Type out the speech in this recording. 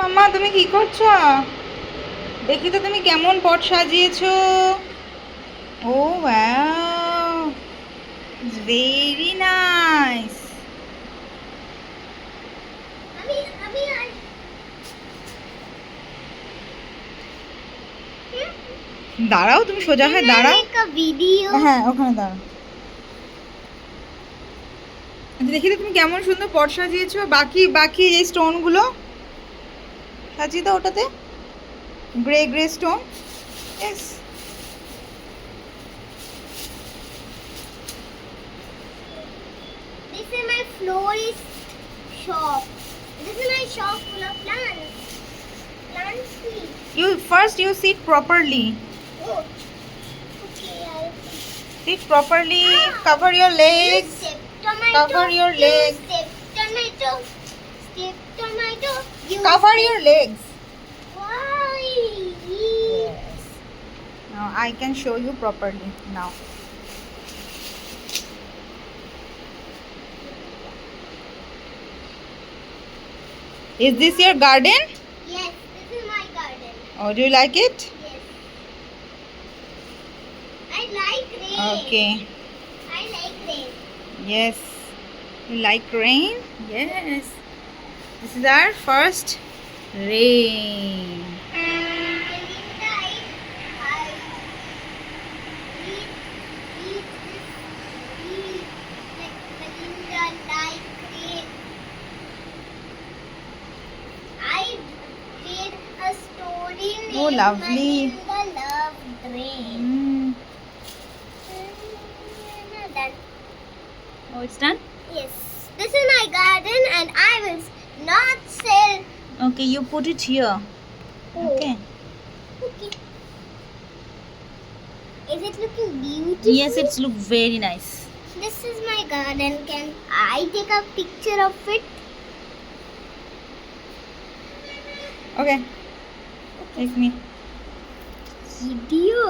মাম্মা তুমি কি করছো? দেখি তো তুমি কেমন পট সাজিয়েছো। ও ওয়াও, ভেরি নাইস। দাঁড়াও, তুমি সোজা হয়ে দাঁড়াও। ভিডিও। হ্যাঁ, ওখানে দাঁড়াও। দেখি তো তুমি কেমন সুন্দর পট সাজিয়েছো। বাকি বাকি এই স্টোনগুলো সাজিয়ে দাও ওটাতে, grey grey stone. Yes. This is my florist shop. This is my shop full of plants. Plants, please. You sit properly. Oh, okay. I'll Sit properly. Cover your You legs. step tomato. Cover your You legs. step tomato. Step tomato. You Cover step- your legs. Why? Yes. Now I can show you properly now. Is this your garden? Yes, this is my garden. Oh, do you like it? Yes. I like rain. Okay. I like rain. Yes. You like rain? Yes. This is our first rain. Melinda, I eat this eat like Melinda like rain. I read a story named Oh, lovely. Melinda loved rain. Mm. Done. Oh, it's done? Yes, this is my garden and I will not sell. Okay, you put it here. Okay. Okay. Is it looking beautiful? Yes, it's look very nice. This is my garden. Can I take a picture of it? Okay. Take me. Video.